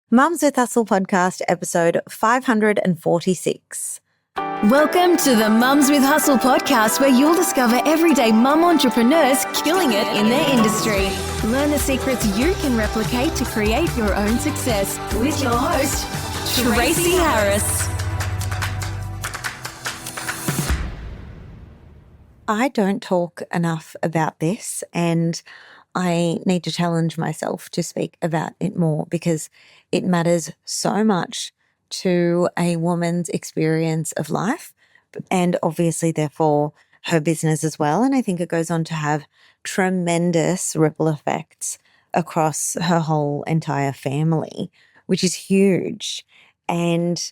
Mums with Hustle podcast, episode 546. Welcome to the Mums with Hustle podcast, where you'll discover everyday mum entrepreneurs killing it in their industry. Learn the secrets you can replicate to create your own success with your host, Tracy Harris. I don't talk enough about this, and I need to challenge myself to speak about it more because it matters so much to a woman's experience of life and obviously therefore her business as well. And I think it goes on to have tremendous ripple effects across her whole entire family, which is huge. And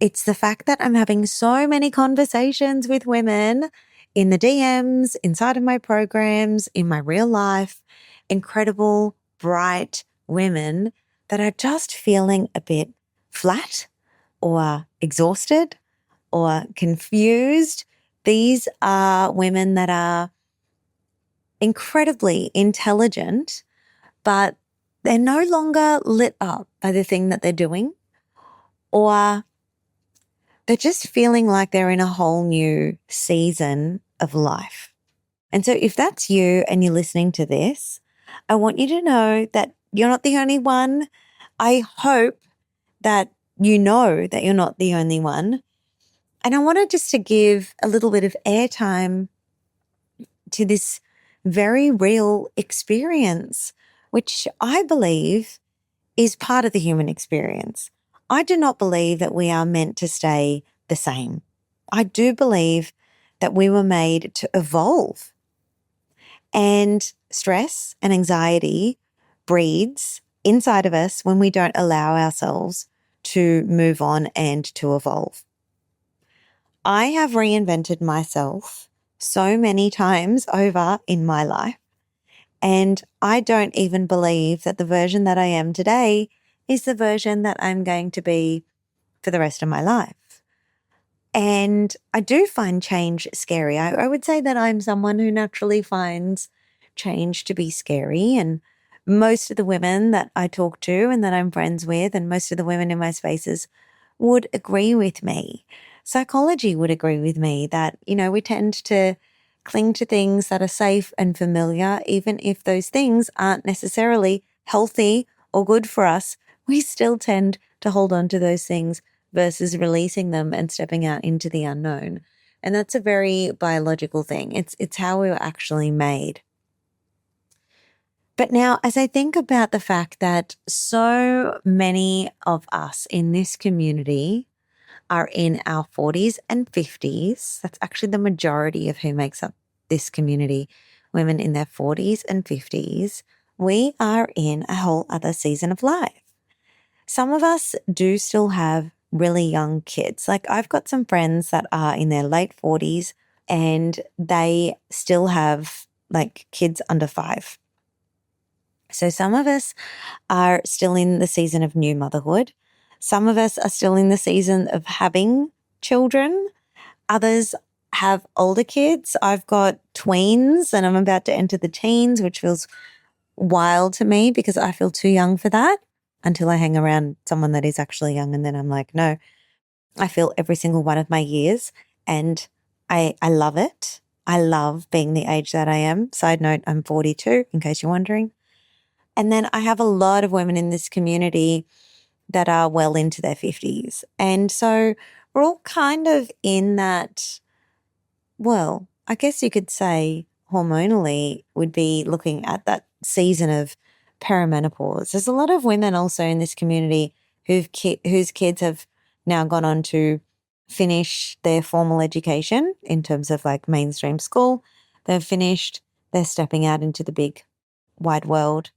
it's the fact that I'm having so many conversations with women in the DMs, inside of my programs, in my real life, incredible, bright women that are just feeling a bit flat or exhausted or confused. These are women that are incredibly intelligent, but they're no longer lit up by the thing that they're doing, or they're just feeling like they're in a whole new season of life. And so if that's you and you're listening to this, I want you to know that you're not the only one. I hope that you know that you're not the only one. And I wanted just to give a little bit of airtime to this very real experience, which I believe is part of the human experience. I do not believe that we are meant to stay the same. I do believe that we were made to evolve. And stress and anxiety breeds inside of us when we don't allow ourselves to move on and to evolve. I have reinvented myself so many times over in my life, and I don't even believe that the version that I am today is the version that I'm going to be for the rest of my life. And I do find change scary. I would say that I'm someone who naturally finds change to be scary. And most of the women that I talk to and that I'm friends with, and most of the women in my spaces would agree with me. Psychology would agree with me that, we tend to cling to things that are safe and familiar, even if those things aren't necessarily healthy or good for us. We still tend to hold on to those things versus releasing them and stepping out into the unknown. And that's a very biological thing. It's how we were actually made. But now, as I think about the fact that so many of us in this community are in our 40s and 50s, that's actually the majority of who makes up this community, women in their 40s and 50s, we are in a whole other season of life. Some of us do still have really young kids. Like I've got some friends that are in their late 40s and they still have like kids under 5. So some of us are still in the season of new motherhood. Some of us are still in the season of having children. Others have older kids. I've got tweens and I'm about to enter the teens, which feels wild to me because I feel too young for that until I hang around someone that is actually young. And then I'm like, no, I feel every single one of my years and I love it. I love being the age that I am. Side note, I'm 42, in case you're wondering. And then I have a lot of women in this community that are well into their 50s. And so we're all kind of in that, well, I guess you could say hormonally would be looking at that season of perimenopause. There's a lot of women also in this community whose kids have now gone on to finish their formal education in terms of like mainstream school. They've finished, they're stepping out into the big wide world.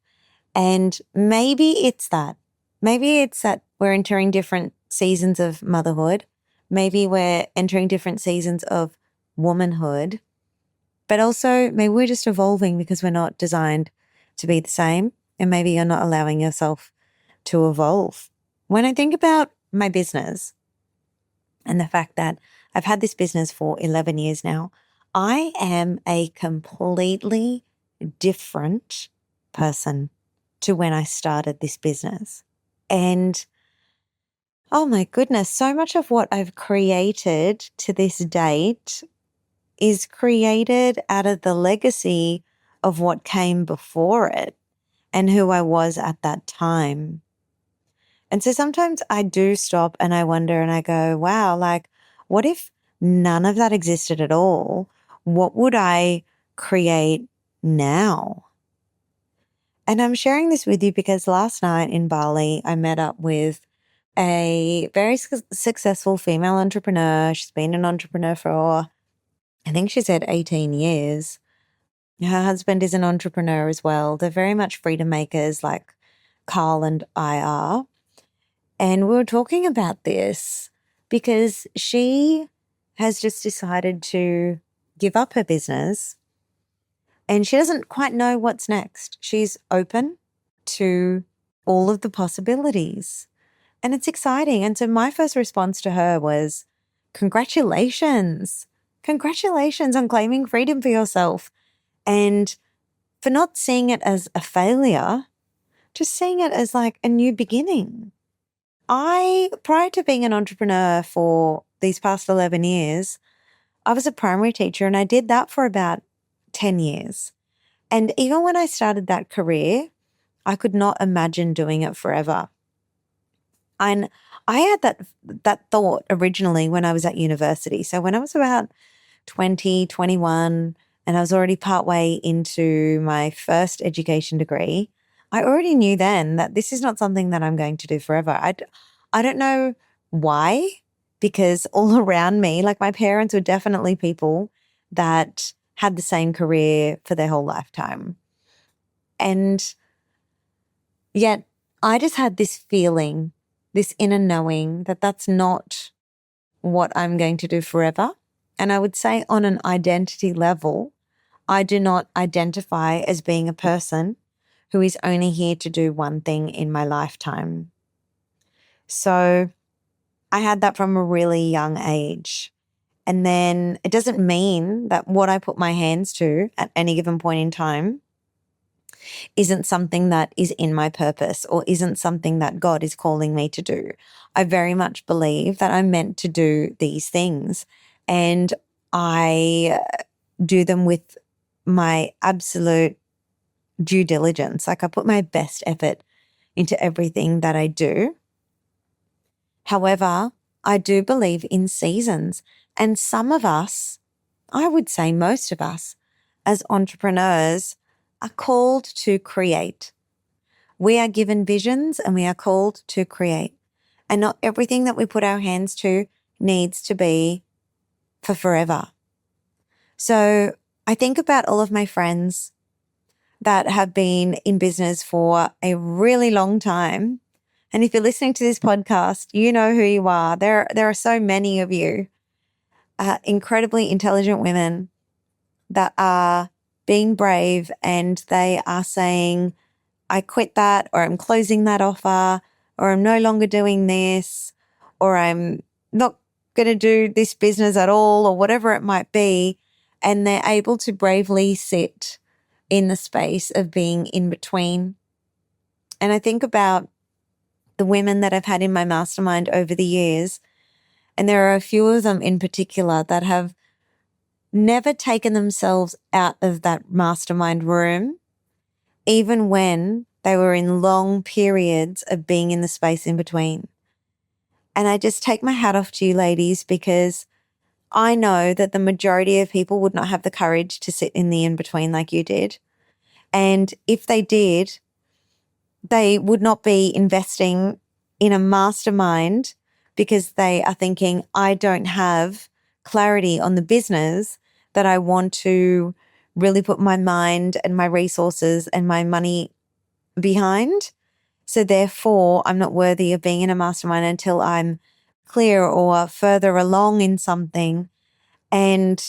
And maybe it's that we're entering different seasons of motherhood. Maybe we're entering different seasons of womanhood, but also maybe we're just evolving because we're not designed to be the same. And maybe you're not allowing yourself to evolve. When I think about my business and the fact that I've had this business for 11 years now, I am a completely different person to when I started this business. And oh my goodness, so much of what I've created to this date is created out of the legacy of what came before it and who I was at that time. And so sometimes I do stop and I wonder and I go, wow, like, what if none of that existed at all? What would I create now? And I'm sharing this with you because last night in Bali, I met up with a very successful female entrepreneur. She's been an entrepreneur for, I think she said 18 years. Her husband is an entrepreneur as well. They're very much freedom makers like Carl and I are. And we were talking about this because she has just decided to give up her business and she doesn't quite know what's next. She's open to all of the possibilities and it's exciting. And so my first response to her was, congratulations. Congratulations on claiming freedom for yourself and for not seeing it as a failure, just seeing it as like a new beginning. Prior to being an entrepreneur for these past 11 years, I was a primary teacher and I did that for about 10 years. And even when I started that career, I could not imagine doing it forever. And I had that thought originally when I was at university. So when I was about 20, 21, and I was already partway into my first education degree, I already knew then that this is not something that I'm going to do forever. I don't know why, because all around me, like my parents were definitely people that had the same career for their whole lifetime. And yet I just had this feeling, this inner knowing that that's not what I'm going to do forever. And I would say on an identity level, I do not identify as being a person who is only here to do one thing in my lifetime. So I had that from a really young age. And then it doesn't mean that what I put my hands to at any given point in time isn't something that is in my purpose or isn't something that God is calling me to do. I very much believe that I'm meant to do these things and I do them with my absolute due diligence. Like I put my best effort into everything that I do. However, I do believe in seasons, and some of us, I would say most of us as entrepreneurs are called to create. We are given visions and we are called to create. And not everything that we put our hands to needs to be for forever. So I think about all of my friends that have been in business for a really long time. And if you're listening to this podcast, you know who you are. There are so many of you, incredibly intelligent women that are being brave and they are saying, I quit that, or I'm closing that offer, or I'm no longer doing this, or I'm not going to do this business at all, or whatever it might be. And they're able to bravely sit in the space of being in between. And I think about the women that I've had in my mastermind over the years, and there are a few of them in particular that have never taken themselves out of that mastermind room, even when they were in long periods of being in the space in between. And I just take my hat off to you ladies, because I know that the majority of people would not have the courage to sit in the in-between like you did. And if they did, they would not be investing in a mastermind because they are thinking, I don't have clarity on the business that I want to really put my mind and my resources and my money behind. So therefore, I'm not worthy of being in a mastermind until I'm clear or further along in something. And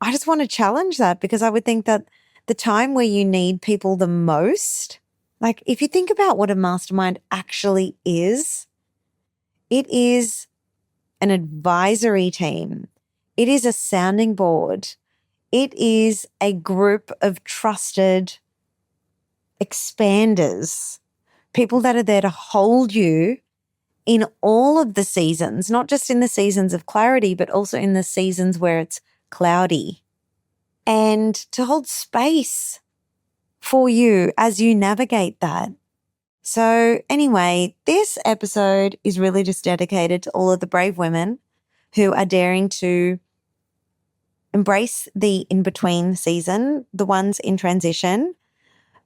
I just want to challenge that, because I would think that the time where you need people the most, like if you think about what a mastermind actually is, it is an advisory team. It is a sounding board. It is a group of trusted expanders people that are there to hold you in all of the seasons, not just in the seasons of clarity, but also in the seasons where it's cloudy, and to hold space for you as you navigate that. So anyway, this episode is really just dedicated to all of the brave women who are daring to embrace the in-between season, the ones in transition,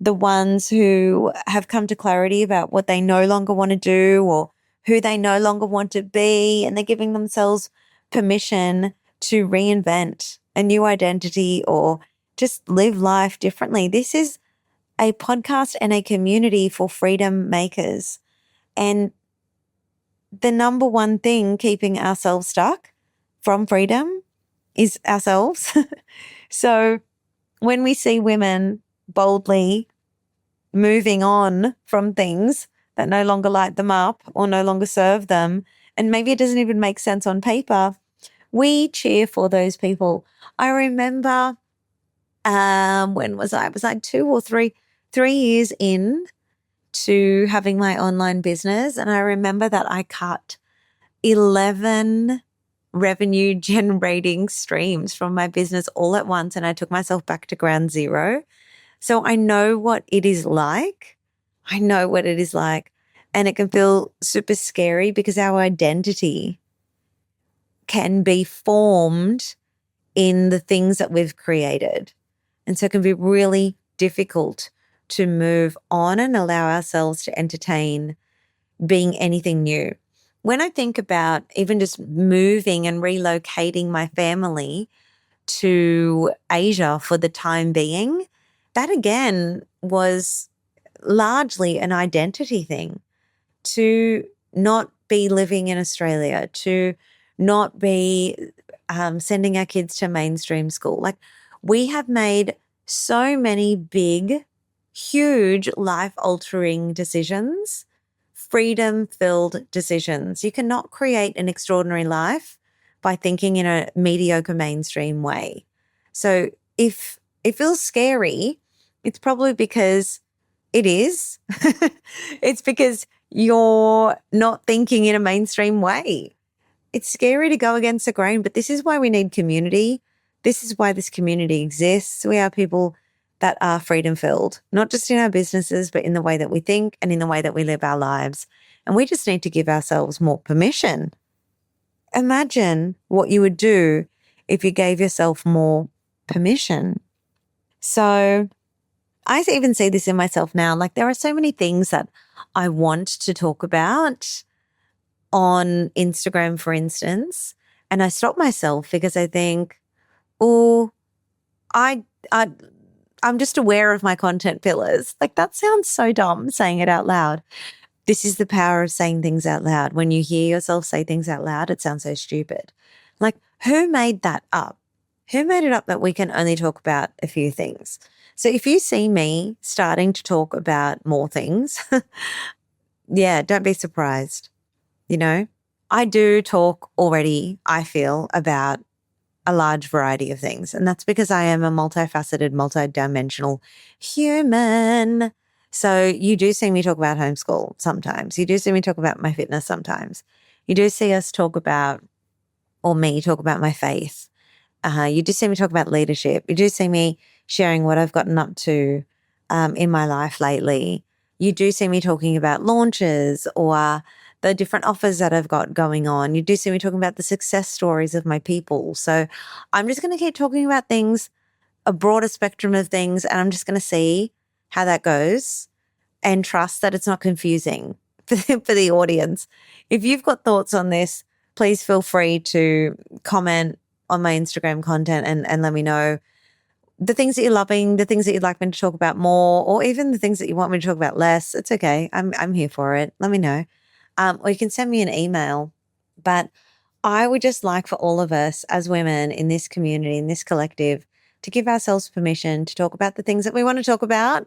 the ones who have come to clarity about what they no longer want to do or who they no longer want to be, and they're giving themselves permission to reinvent a new identity or just live life differently. This is a podcast and a community for freedom makers. And the number one thing keeping ourselves stuck from freedom is ourselves. So when we see women boldly moving on from things that no longer light them up or no longer serve them, and maybe it doesn't even make sense on paper, we cheer for those people. I remember, when was I? It was like 3 years in to having my online business. And I remember that I cut 11 revenue generating streams from my business all at once. And I took myself back to ground zero. So I know what it is like. I know what it is like. And it can feel super scary because our identity can be formed in the things that we've created. And so it can be really difficult to move on and allow ourselves to entertain being anything new. When I think about even just moving and relocating my family to Asia for the time being, that again was largely an identity thing. To not be living in Australia, to not be sending our kids to mainstream school. Like, we have made so many big, huge life-altering decisions, freedom-filled decisions. You cannot create an extraordinary life by thinking in a mediocre mainstream way. So if it feels scary, it's probably because it is. It's because you're not thinking in a mainstream way. It's scary to go against the grain, but this is why we need community. This is why this community exists. We are people that are freedom-filled, not just in our businesses, but in the way that we think and in the way that we live our lives. And we just need to give ourselves more permission. Imagine what you would do if you gave yourself more permission. So I even see this in myself now. Like, there are so many things that I want to talk about on Instagram, for instance, and I stop myself because I think, oh, I'm just aware of my content pillars. Like, that sounds so dumb saying it out loud. This is the power of saying things out loud. When you hear yourself say things out loud, it sounds so stupid. Like, who made that up? Who made it up that we can only talk about a few things? So if you see me starting to talk about more things, yeah, don't be surprised. You know, I do talk already, I feel, about a large variety of things. And that's because I am a multifaceted, multidimensional human. So you do see me talk about homeschool sometimes. You do see me talk about my fitness sometimes. You do see us talk about, or me talk about my faith. You do see me talk about leadership. You do see me sharing what I've gotten up to in my life lately. You do see me talking about launches or the different offers that I've got going on. You do see me talking about the success stories of my people. So I'm just going to keep talking about things, a broader spectrum of things, and I'm just going to see how that goes and trust that it's not confusing for the audience. If you've got thoughts on this, please feel free to comment on my Instagram content and let me know the things that you're loving, the things that you'd like me to talk about more, or even the things that you want me to talk about less. It's okay. I'm here for it. Let me know. Or you can send me an email. But I would just like for all of us as women in this community, in this collective, to give ourselves permission to talk about the things that we want to talk about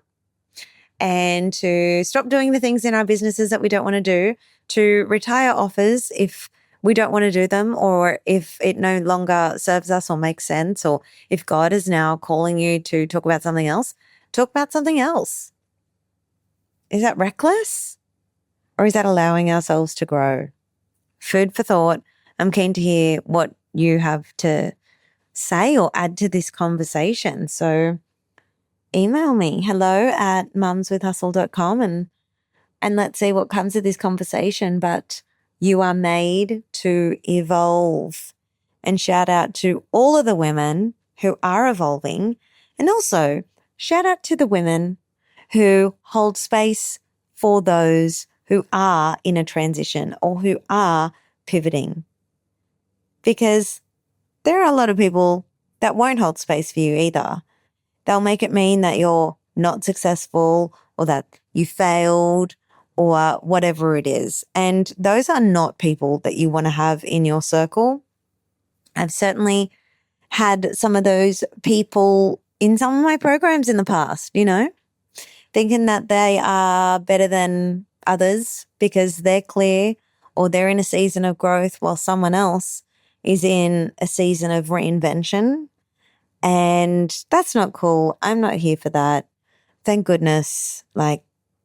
and to stop doing the things in our businesses that we don't want to do, to retire offers if we don't want to do them, or if it no longer serves us or makes sense, or if God is now calling you to talk about something else, talk about something else. Is that reckless? Or is that allowing ourselves to grow? Food for thought. I'm keen to hear what you have to say or add to this conversation. So email me, hello@mumswithhustle.com, and let's see what comes of this conversation. But you are made to evolve. And shout out to all of the women who are evolving. And also shout out to the women who hold space for those who are in a transition or who are pivoting. Because there are a lot of people that won't hold space for you either. They'll make it mean that you're not successful or that you failed or whatever it is. And those are not people that you want to have in your circle. I've certainly had some of those people in some of my programs in the past, thinking that they are better than others because they're clear or they're in a season of growth while someone else is in a season of reinvention. And that's not cool. I'm not here for that. Thank goodness,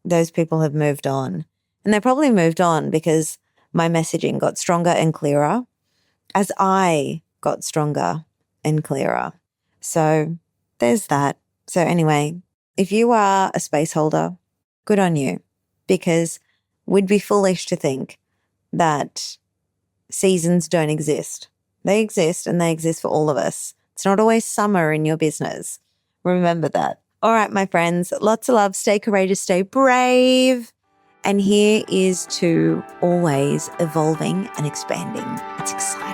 those people have moved on. And they probably moved on because my messaging got stronger and clearer as I got stronger and clearer. So there's that. So anyway, if you are a space holder, good on you, because we'd be foolish to think that seasons don't exist. They exist, and they exist for all of us. It's not always summer in your business. Remember that. All right, my friends, lots of love. Stay courageous, stay brave. And here is to always evolving and expanding. It's exciting.